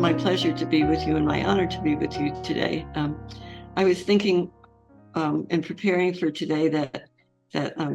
my pleasure to be with you and my honor to be with you today. I was thinking in preparing for today that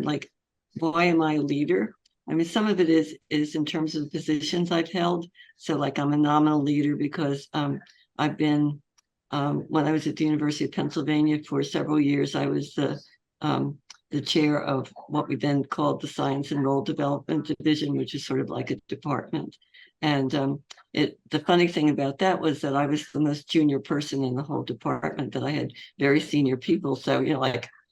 like, why am I a leader? I mean, some of it is in terms of the positions I've held. So like I'm a nominal leader because I've been when I was at the University of Pennsylvania for several years, I was the chair of what we then called the Science and Role Development Division, which is sort of like a department. And the funny thing about that was that I was the most junior person in the whole department, that I had very senior people. So,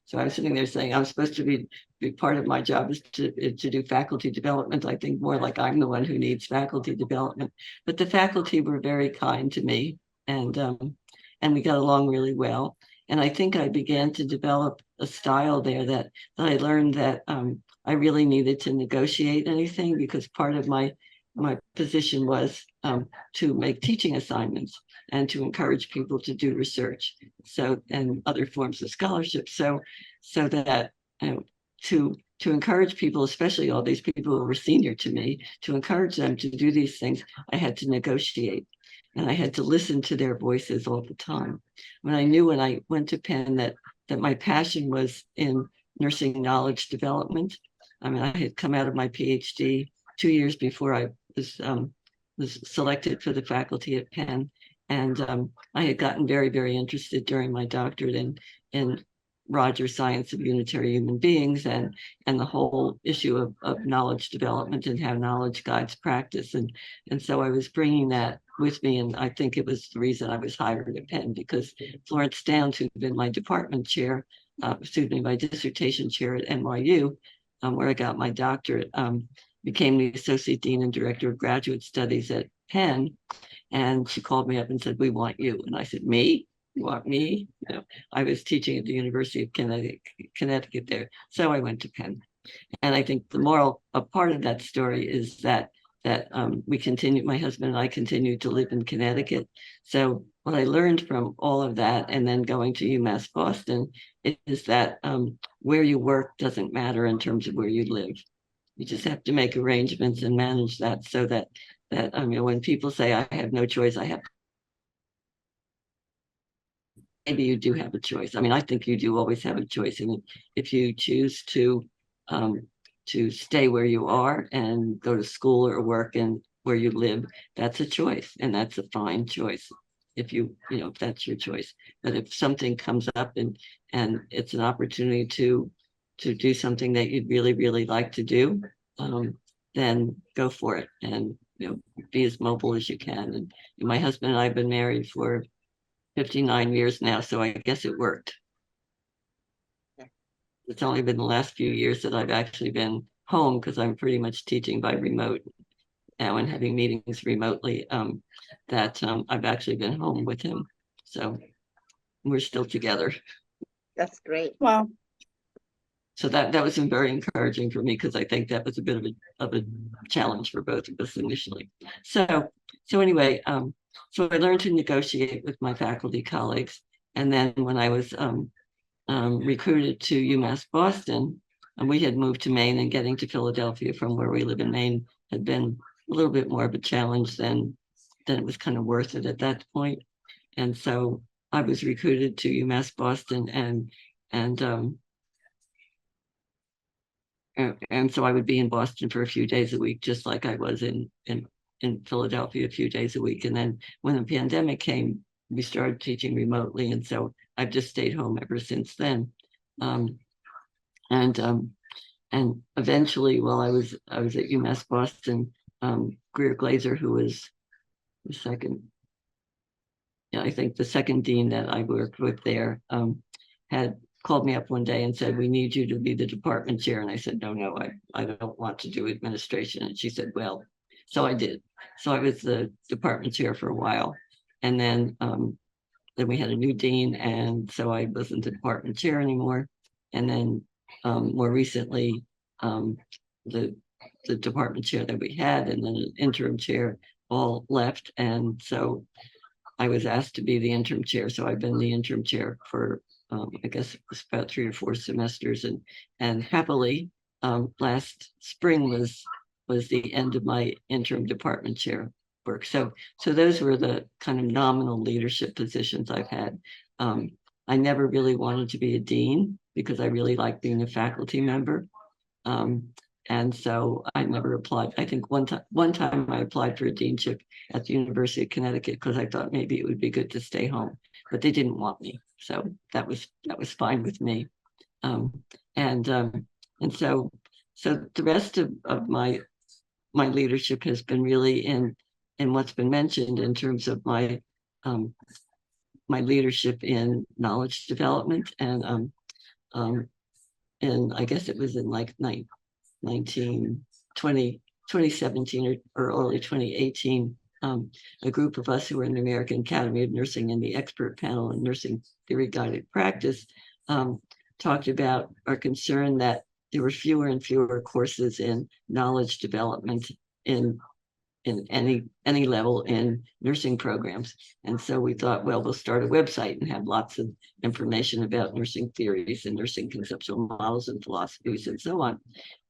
so I was sitting there saying I'm supposed to be part of my job is to do faculty development. I think more like I'm the one who needs faculty development. But the faculty were very kind to me, and and we got along really well. And I think I began to develop a style there that I learned that I really needed to negotiate anything, because part of my position was to make teaching assignments and to encourage people to do research, so, and other forms of scholarship. So that to encourage people, especially all these people who were senior to me, to encourage them to do these things, I had to negotiate. And I had to listen to their voices all the time. When I knew when I went to Penn that my passion was in nursing knowledge development. I mean, I had come out of my PhD 2 years before I was selected for the faculty at Penn, and I had gotten very, very interested during my doctorate in Roger's science of unitary human beings, and the whole issue of knowledge development and how knowledge guides practice. And so I was bringing that with me. And I think it was the reason I was hired at Penn, because Florence Downs, who'd been my department chair, my dissertation chair at NYU, where I got my doctorate, became the associate dean and director of graduate studies at Penn. And she called me up and said, "We want you." And I said, "Me? You want me?" I was teaching at the University of Connecticut there. So I went to Penn. And I think the moral, a part of that story is that we continued, my husband and I continued to live in Connecticut. So what I learned from all of that, and then going to UMass Boston, is that where you work doesn't matter in terms of where you live. You just have to make arrangements and manage that, so that when people say I have no choice, I have, maybe you do have a choice. I mean, I think you do always have a choice. I mean, if you choose to stay where you are and go to school or work and where you live, that's a choice, and that's a fine choice. If that's your choice. But if something comes up and it's an opportunity to do something that you'd really, really like to do, then go for it, and be as mobile as you can. And my husband and I have been married for 59 years now, so I guess it worked. It's only been the last few years that I've actually been home, because I'm pretty much teaching by remote now and having meetings remotely, that I've actually been home with him. So we're still together. That's great. Wow. So that was very encouraging for me, because I think that was a bit of a challenge for both of us initially. So anyway, so I learned to negotiate with my faculty colleagues. And then when I was recruited to UMass Boston, and we had moved to Maine, and getting to Philadelphia from where we live in Maine had been a little bit more of a challenge than it was kind of worth it at that point. And so I was recruited to UMass Boston, and so I would be in Boston for a few days a week, just like I was in Philadelphia a few days a week. And then when the pandemic came, we started teaching remotely, and so I've just stayed home ever since then. And eventually, while I was at UMass Boston, Greer Glazer, who was the second, I think the second dean that I worked with there, had called me up one day and said, "We need you to be the department chair." And I said, no, I don't want to do administration. And she said, "Well," so I did. So I was the department chair for a while. And then we had a new dean, and so I wasn't the department chair anymore. And then more recently, the department chair that we had and then an interim chair all left. And so I was asked to be the interim chair. So I've been the interim chair for I guess it was about 3 or 4 semesters, and happily, last spring was the end of my interim department chair work. So those were the kind of nominal leadership positions I've had. I never really wanted to be a dean because I really like being a faculty member. And so I never applied. I think one time I applied for a deanship at the University of Connecticut because I thought maybe it would be good to stay home, but they didn't want me. So that was fine with me. Um, and so the rest of my leadership has been really in what's been mentioned in terms of um, my leadership in knowledge development and I guess it was in like 2017 or early 2018, a group of us who were in the American Academy of Nursing and the expert panel on nursing theory guided practice talked about our concern that there were fewer and fewer courses in knowledge development in any level in nursing programs. And so we thought, well, we'll start a website and have lots of information about nursing theories and nursing conceptual models and philosophies and so on.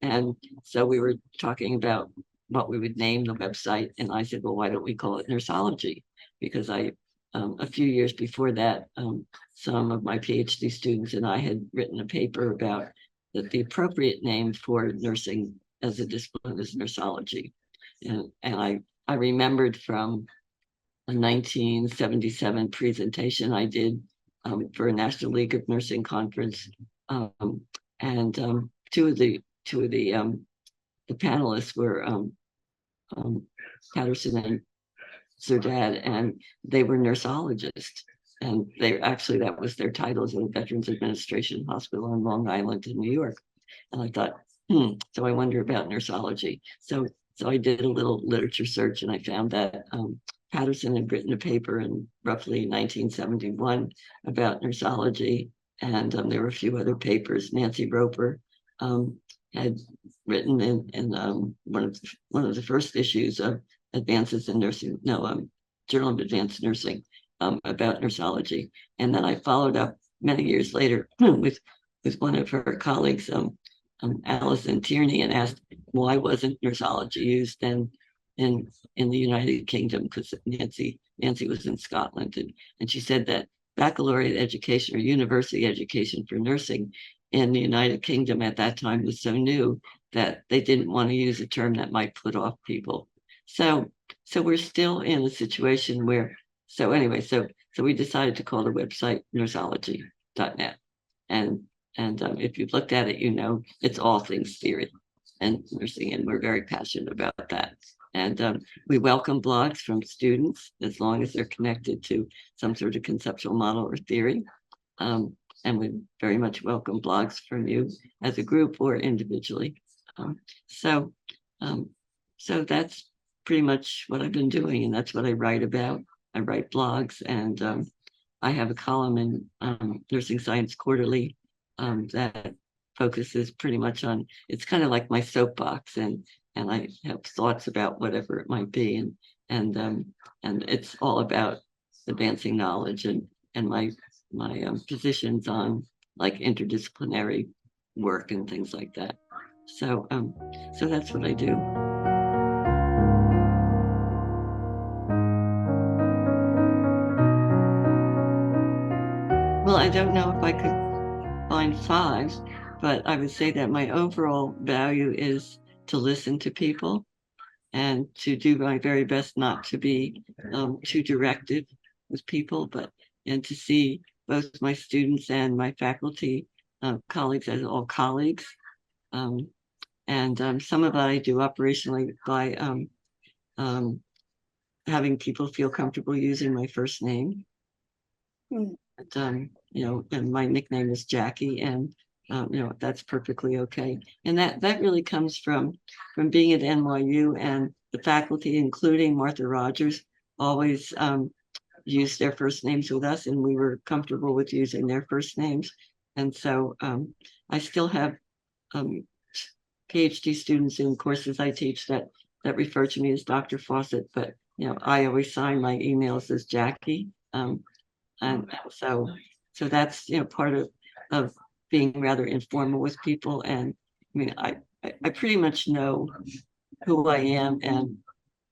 And so we were talking about what we would name the website. And I said, well, why don't we call it Nursology? Because a few years before that, some of my PhD students and I had written a paper about that the appropriate name for nursing as a discipline is Nursology. And I remembered from a 1977 presentation I did for a National League of Nursing conference, and two of the panelists were Patterson and Zerdad, and they were nursologists. And that was their titles in the Veterans Administration Hospital in Long Island in New York. And I thought, so I wonder about nursology. So I did a little literature search and I found that Patterson had written a paper in roughly 1971 about nursology. And there were a few other papers. Nancy Roper had written in one of the first issues of Advances in Nursing, Journal of Advanced Nursing about nursology. And then I followed up many years later with one of her colleagues, Alison Tierney, and asked why wasn't nursology used then in the United Kingdom, because Nancy was in Scotland, and she said that baccalaureate education or university education for nursing in the United Kingdom at that time was so new that they didn't want to use a term that might put off people. So we're still in a situation where, so we decided to call the website nursology.net. And if you've looked at it, you know, it's all things theory and nursing, and we're very passionate about that. And we welcome blogs from students as long as they're connected to some sort of conceptual model or theory. And we very much welcome blogs from you as a group or individually. So that's pretty much what I've been doing, and that's what I write about. I write blogs, and I have a column in Nursing Science Quarterly that focuses pretty much on, it's kind of like my soapbox, and I have thoughts about whatever it might be, and it's all about advancing knowledge and my positions on like interdisciplinary work and things like that. So that's what I do. Well, I don't know if I could find five, but I would say that my overall value is to listen to people and to do my very best not to be too directive with people, and to see both my students and my faculty colleagues as all colleagues. And some of that I do operationally by having people feel comfortable using my first name. And, and my nickname is Jackie, and that's perfectly okay. And that really comes from being at NYU, and the faculty, including Martha Rogers, always used their first names with us, and we were comfortable with using their first names. And so I still have PhD students in courses I teach that refer to me as Dr. Fawcett, but I always sign my emails as Jackie. And so that's part of being rather informal with people. And I mean, I pretty much know who I am and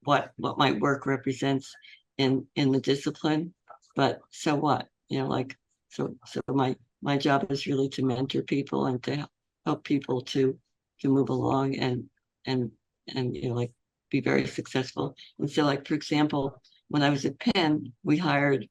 what my work represents in the discipline. But so what? Like so my job is really to mentor people and to help people to move along and like be very successful. And so, like, for example, when I was at Penn, we hired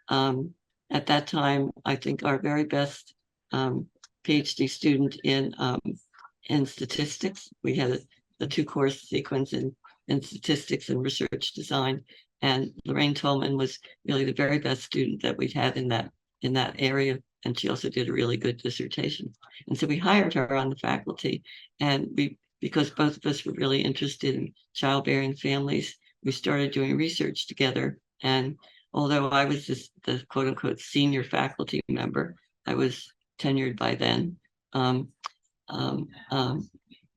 um, at that time, I think our very best um, PhD student in statistics. We had the two course sequence in statistics and research design, and Lorraine Tolman was really the very best student that we'd had in that area. And she also did a really good dissertation. And so we hired her on the faculty, and because both of us were really interested in childbearing families, we started doing research together. And although I was the quote unquote senior faculty member, I was tenured by then. Um, um, um,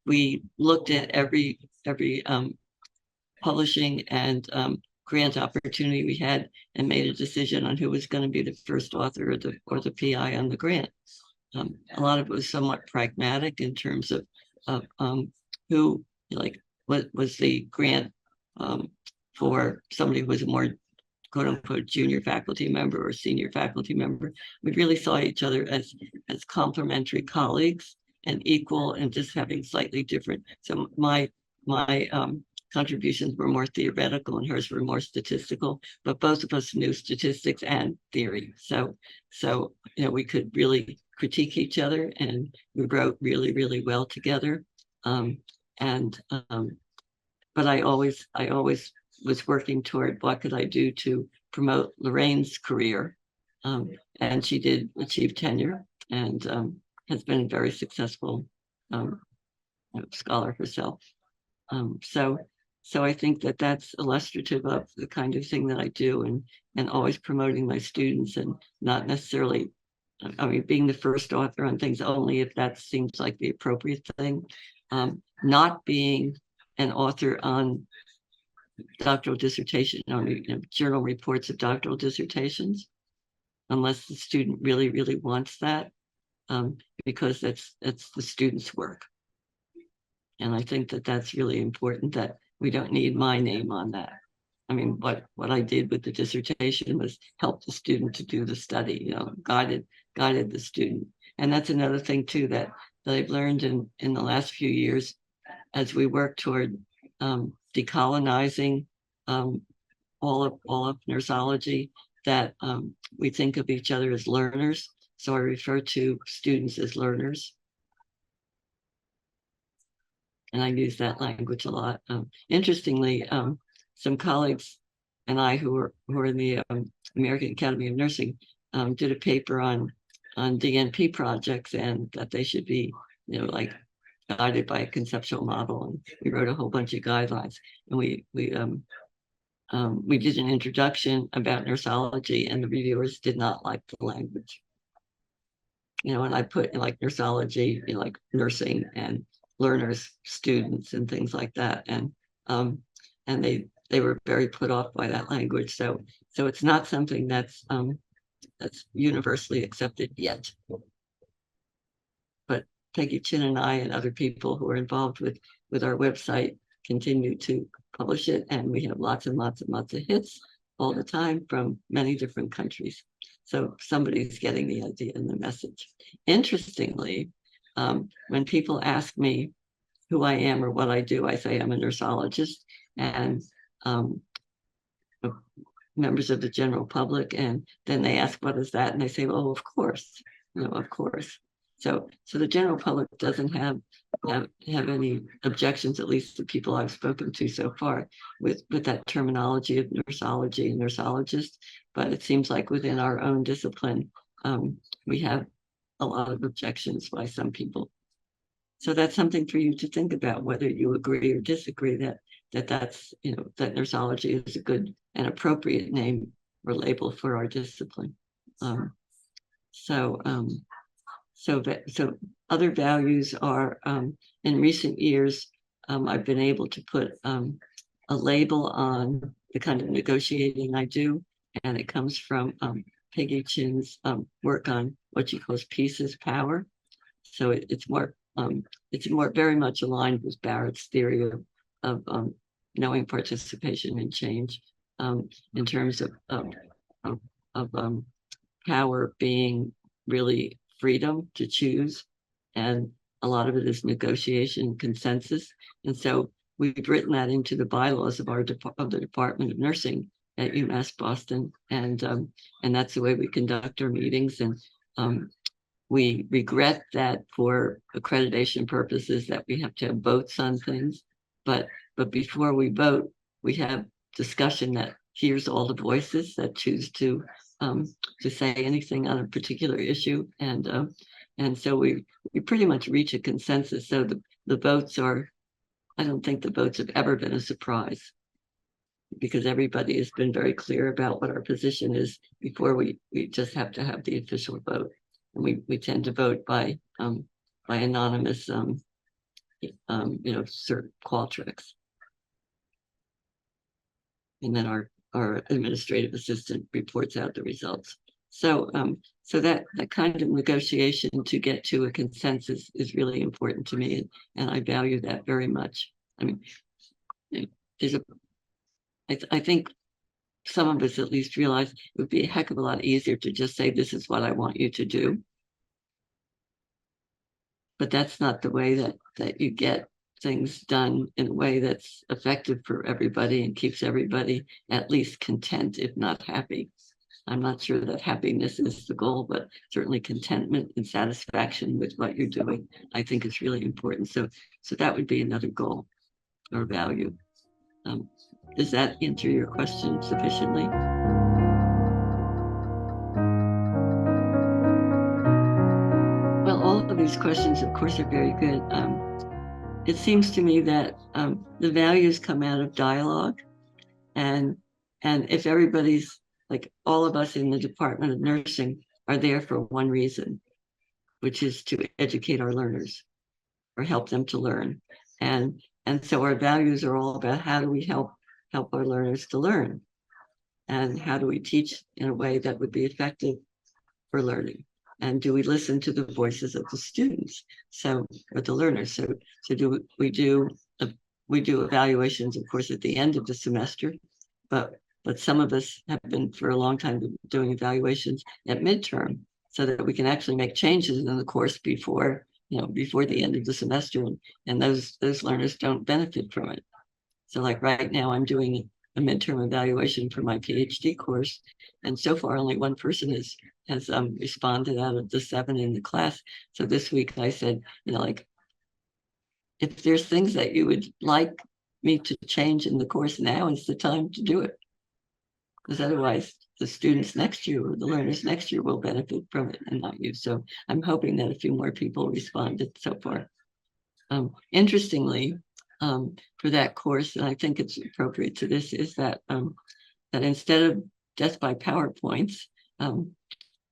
we looked at every publishing and grant opportunity we had and made a decision on who was going to be the first author or the PI on the grant. A lot of it was somewhat pragmatic in terms of who, like, what was the grant for somebody who was a more quote unquote junior faculty member or senior faculty member. We really saw each other as complementary colleagues and equal and just having slightly different. So my contributions were more theoretical and hers were more statistical, but both of us knew statistics and theory. So we could really critique each other, and we wrote really, really well together. Um, and but I always was working toward what could I do to promote Lorraine's career. And she did achieve tenure and has been a very successful um, scholar herself. So so I think that that's illustrative of the kind of thing that I do, and always promoting my students, and not necessarily, I mean, being the first author on things only if that seems like the appropriate thing. Not being an author on doctoral dissertation, journal reports of doctoral dissertations, unless the student really, really wants that, because that's the student's work. And I think that that's really important, that we don't need my name on that. I mean, what I did with the dissertation was help the student to do the study, guided the student. And that's another thing too that I've learned in the last few years as we work toward decolonizing all of nurseology, that we think of each other as learners. So I refer to students as learners, and I use that language a lot. Interestingly, some colleagues and I who are in the American Academy of Nursing did a paper on DNP projects, and that they should be, like, guided by a conceptual model. And we wrote a whole bunch of guidelines, and we did an introduction about nurseology, and the reviewers did not like the language. And I put in, like, nurseology, like nursing, and learners, students, and things like that. And they were very put off by that language. So it's not something that's universally accepted yet. But Peggy Chin and I and other people who are involved with our website continue to publish it, and we have lots and lots and lots of hits all the time from many different countries. So somebody's getting the idea and the message. Interestingly, when people ask me who I am or what I do, I say I'm a nurseologist, and members of the general public, and then they ask, what is that? And they say, oh, of course, of course. So the general public doesn't have any objections, at least the people I've spoken to so far, with that terminology of nurseology and nursologist. But it seems like within our own discipline, we have a lot of objections by some people. So that's something for you to think about, whether you agree or disagree that's that nurseology is a good and appropriate name or label for our discipline. So other values are, in recent years, I've been able to put a label on the kind of negotiating I do, and it comes from Peggy Chin's work on what she calls peace is power. So it's more very much aligned with Barrett's theory of knowing participation and change, in terms of power being really freedom to choose. And a lot of it is negotiation, consensus. And so we've written that into the bylaws of the Department of Nursing at UMass Boston. And that's the way we conduct our meetings. And we regret that for accreditation purposes that we have to have votes on things. But before we vote, we have discussion that hears all the voices that choose to say anything on a particular issue. And so we pretty much reach a consensus. So the votes are, I don't think the votes have ever been a surprise, because everybody has been very clear about what our position is before we just have to have the official vote. And we tend to vote by anonymous certain Qualtrics. And then our administrative assistant reports out the results. So that kind of negotiation to get to a consensus is really important to me, and I value that very much. I mean, I think some of us at least realize it would be a heck of a lot easier to just say, this is what I want you to do. But that's not the way that you get things done in a way that's effective for everybody and keeps everybody at least content, if not happy. I'm not sure that happiness is the goal, but certainly contentment and satisfaction with what you're doing, I think is really important. So that would be another goal or value. Does that answer your question sufficiently? Well, all of these questions, of course, are very good. It seems to me that the values come out of dialogue, and if everybody's, like all of us in the Department of Nursing are there for one reason, which is to educate our learners or help them to learn. And so our values are all about how do we help our learners to learn, and how do we teach in a way that would be effective for learning, and do we listen to the voices of the students, or the learners. So we do evaluations, of course, at the end of the semester, but some of us have been for a long time doing evaluations at midterm, so that we can actually make changes in the course before the end of the semester, and those learners don't benefit from it. So like right now, I'm doing a midterm evaluation for my PhD course, and so far only one person has responded out of the 7 in the class. So this week I said, like, if there's things that you would like me to change in the course, now is the time to do it, because otherwise the students next year or the learners next year will benefit from it and not you. So I'm hoping that a few more people responded so far. Interestingly, for that course, and I think it's appropriate to this, is that that instead of death by PowerPoints and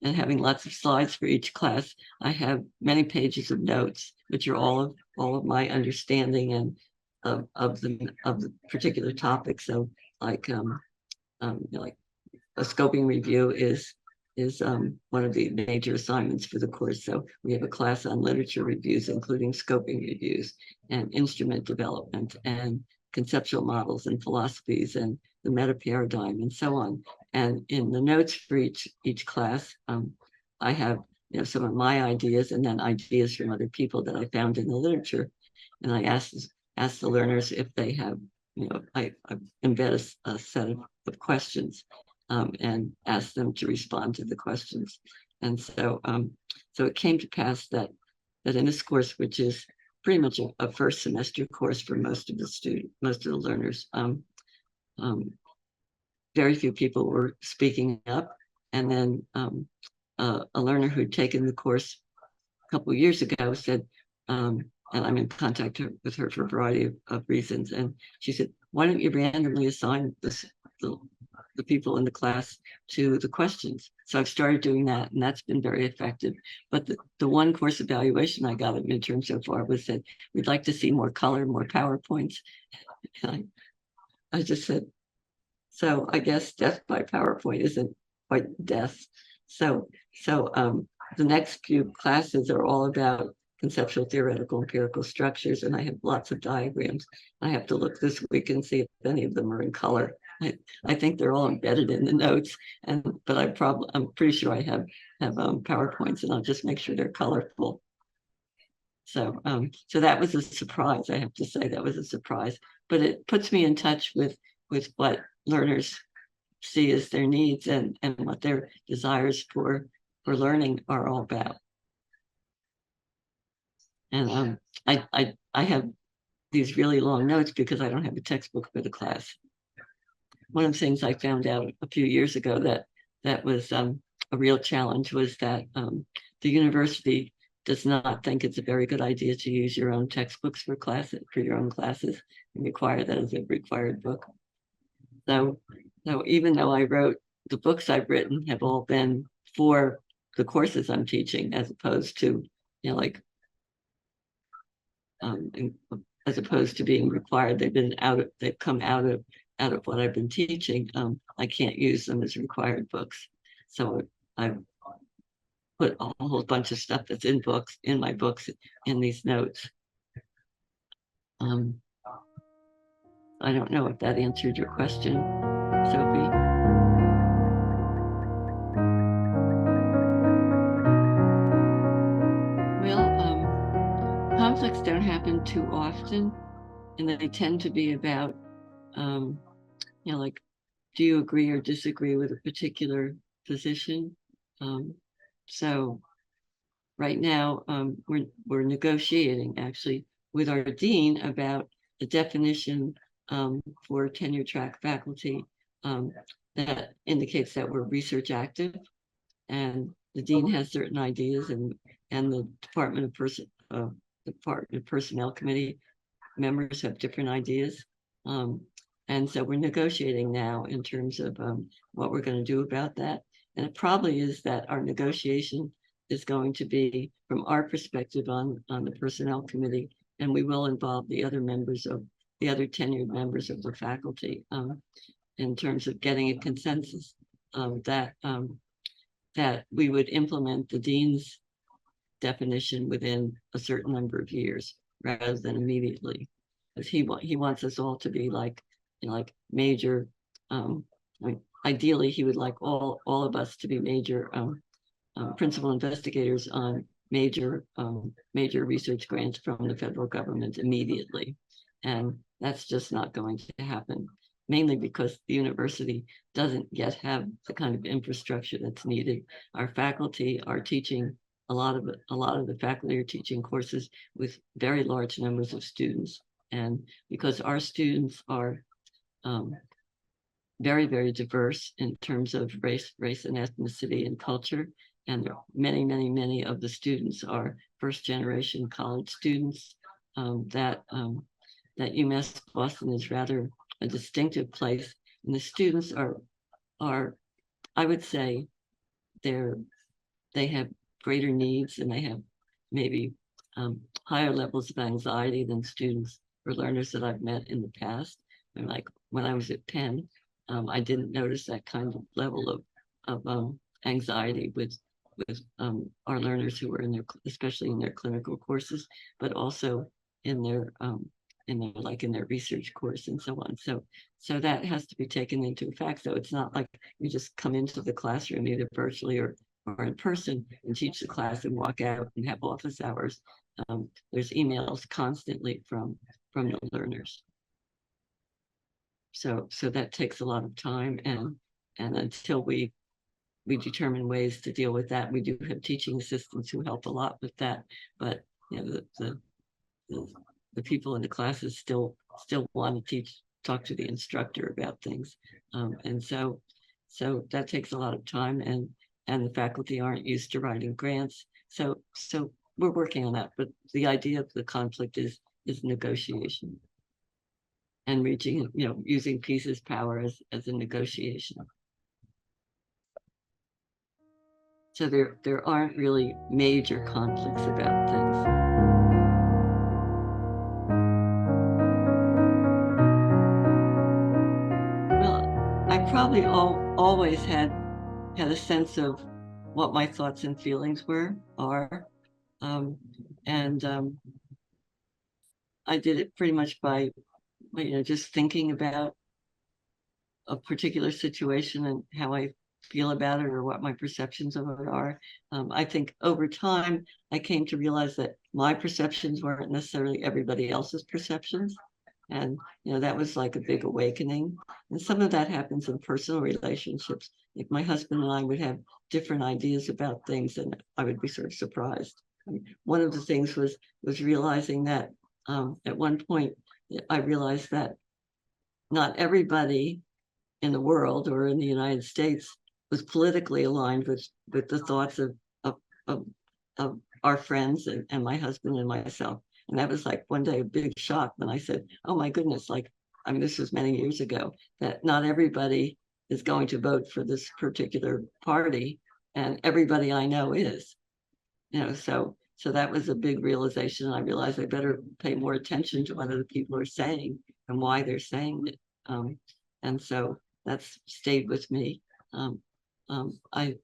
having lots of slides for each class, I have many pages of notes, which are all of my understanding and of the particular topic. So like like a scoping review is one of the major assignments for the course. So we have a class on literature reviews, including scoping reviews and instrument development and conceptual models and philosophies and the meta paradigm and so on. And in the notes for each class, I have some of my ideas and then ideas from other people that I found in the literature. And I asked the learners if they have, I embed a set of questions and ask them to respond to the questions. And so it came to pass that in this course, which is pretty much a first semester course for most of the learners, very few people were speaking up. And then a learner who'd taken the course a couple of years ago said, and I'm in contact with her for a variety of reasons, and she said, why don't you randomly assign the people in the class to the questions? So I've started doing that, and that's been very effective. But the one course evaluation I got at midterm so far was that we'd like to see more color, more PowerPoints. And I just said, so I guess death by PowerPoint isn't quite death. So the next few classes are all about conceptual, theoretical, empirical structures, and I have lots of diagrams. I have to look this week and see if any of them are in color. I think they're all embedded in the notes, but I'm pretty sure I have PowerPoints, and I'll just make sure they're colorful. So that was a surprise. I have to say that was a surprise, but it puts me in touch with what learners see as their needs and what their desires for learning are all about. And I have these really long notes because I don't have a textbook for the class. One of the things I found out a few years ago that was a real challenge was that the university does not think it's a very good idea to use your own textbooks for your own classes and require that as a required book. So even though I wrote, the books I've written have all been for the courses I'm teaching, as opposed to, as opposed to being required. They've come out of what I've been teaching. I can't use them as required books. So I've put a whole bunch of stuff that's in my books in these notes. I don't know if that answered your question, Sophie. Well, conflicts don't happen too often, and they tend to be about, like, do you agree or disagree with a particular position? So right now, we're negotiating actually with our dean about the definition for tenure track faculty that indicates that we're research active, and the dean has certain ideas, and the Department of Personnel Committee members have different ideas. And so we're negotiating now in terms of what we're going to do about that. And it probably is that our negotiation is going to be from our perspective on the Personnel Committee, and we will involve the other tenured members of the faculty in terms of getting a consensus that we would implement the dean's definition within a certain number of years rather than immediately, because he wants us all to be like major. Ideally, he would like all of us to be major principal investigators on major research grants from the federal government immediately, and that's just not going to happen. Mainly because the university doesn't yet have the kind of infrastructure that's needed. Our faculty are teaching a lot of the faculty are teaching courses with very large numbers of students, and because our students are very, very diverse in terms of race and ethnicity and culture, and many of the students are first generation college students. That UMass Boston is rather a distinctive place, and the students are I would say they have greater needs, and they have maybe higher levels of anxiety than students or learners that I've met in the past. And like when I was at Penn, I didn't notice that kind of level of anxiety with our learners who were especially in their clinical courses, but also in their research course and so on. So that has to be taken into effect. So it's not like you just come into the classroom either virtually or in person and teach the class and walk out and have office hours. There's emails constantly from the learners. So that takes a lot of time, and until we determine ways to deal with that, we do have teaching assistants who help a lot with that. But the people in the classes still want to talk to the instructor about things, and so that takes a lot of time, and the faculty aren't used to writing grants. So we're working on that. But the idea of the conflict is negotiation, and using peace's power as a negotiation. So there aren't really major conflicts about things. Well, I probably always had a sense of what my thoughts and feelings are, and I did it pretty much by just thinking about a particular situation and how I feel about it or what my perceptions of it are. I think over time, I came to realize that my perceptions weren't necessarily everybody else's perceptions. And, that was like a big awakening. And some of that happens in personal relationships. Like my husband and I would have different ideas about things, and I would be sort of surprised. I mean, one of the things was realizing that at one point I realized that not everybody in the world or in the United States was politically aligned with the thoughts of, of our friends and my husband and myself. And that was like one day a big shock when I said, oh my goodness, like, I mean, this was many years ago, that not everybody is going to vote for this particular party. And everybody I know is, so that was a big realization. I realized I better pay more attention to what other people are saying and why they're saying it. And so that's stayed with me. Um, I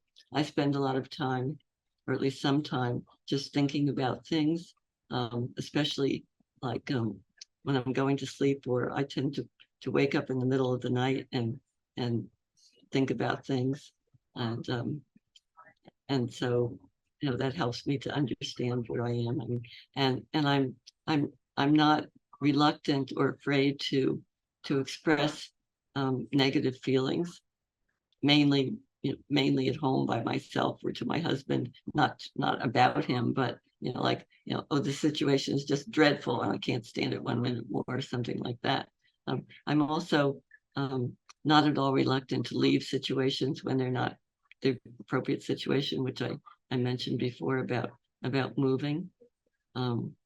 spend a lot of time, or at least some time, just thinking about things, especially like when I'm going to sleep, or I tend to wake up in the middle of the night and think about things, and and so that helps me to understand where I am. I mean, and I'm I'm not reluctant or afraid to express negative feelings, mainly mainly at home by myself or to my husband, not about him, but like oh, the situation is just dreadful and I can't stand it 1 minute more, or something like that. I'm also um, not at all reluctant to leave situations when they're not the appropriate situation, which I mentioned before about moving. Um,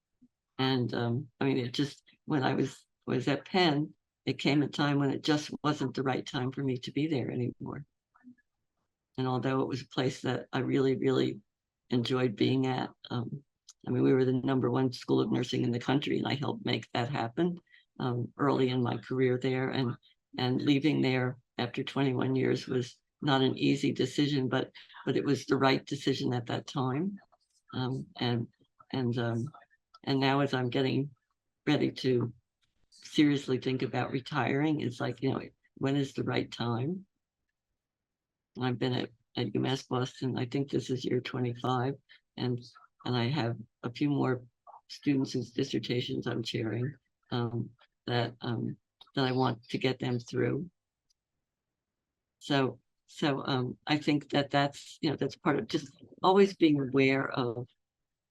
and I mean, it just when I was at Penn, it came a time when it just wasn't the right time for me to be there anymore. And although it was a place that I really, really enjoyed being at, I mean, we were the #1 school of nursing in the country, and I helped make that happen early in my career there. And leaving there after 21 years was not an easy decision, but it was the right decision at that time. Um, and and and now, as I'm getting ready to seriously think about retiring, it's like, when is the right time? I've been at UMass Boston. I think this is year 25, and I have a few more students whose dissertations I'm chairing, um, that that I want to get them through. So I think that's that's part of just always being aware of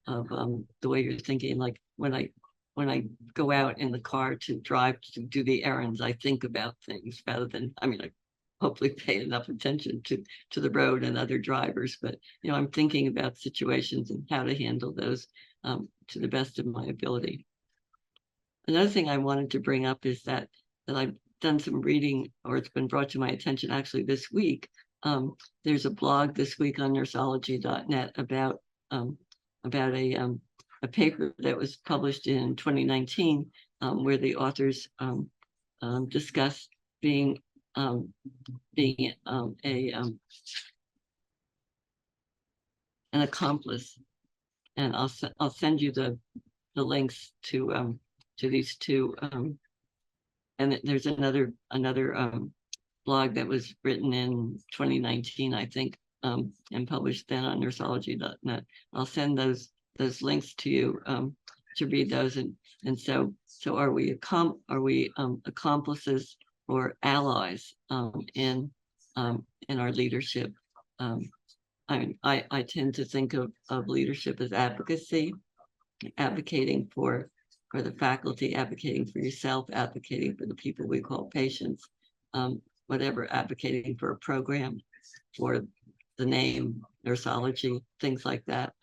the way you're thinking. Like when I go out in the car to drive to do the errands, I think about things rather than, I mean, I hopefully pay enough attention to the road and other drivers, but I'm thinking about situations and how to handle those to the best of my ability. Another thing I wanted to bring up is that I've done some reading, or it's been brought to my attention actually this week. There's a blog this week on nurseology.net um, about a paper that was published in 2019, where the authors discuss being being an accomplice. And I'll send you the links to these two. And there's another blog that was written in 2019, I think, and published then on nurseology.net. I'll send those links to you to read those. And so are we accomplices or allies in our leadership? I mean, I tend to think of leadership as advocacy, advocating for the faculty, advocating for yourself, advocating for the people we call patients, whatever, advocating for a program, for the name, nurseology, things like that.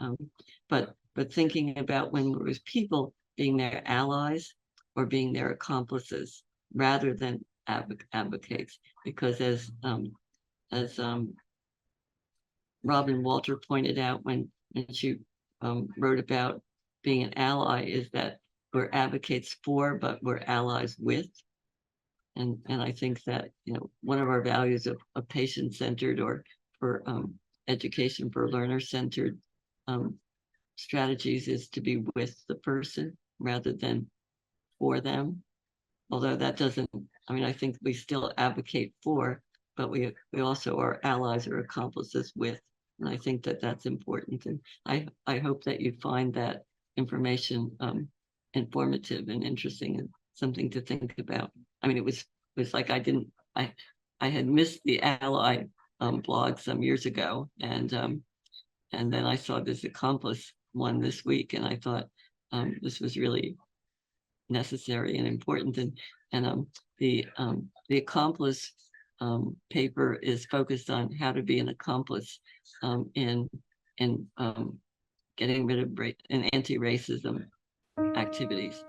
But thinking about when we're with people, being their allies or being their accomplices rather than advocates, because as Robin Walter pointed out when she wrote about being an ally, is that we're advocates for, but we're allies with. And I think that one of our values of patient-centered, or for education for learner-centered strategies is to be with the person rather than for them. Although that doesn't, I mean, I think we still advocate for, but we also are allies or accomplices with. And I think that that's important. And I hope that you find that information informative and interesting and something to think about. I mean, it was like I had missed the ally blog some years ago, and then I saw this accomplice one this week, and I thought this was really necessary and important. And the accomplice paper is focused on how to be an accomplice in getting rid of in anti-racism activities.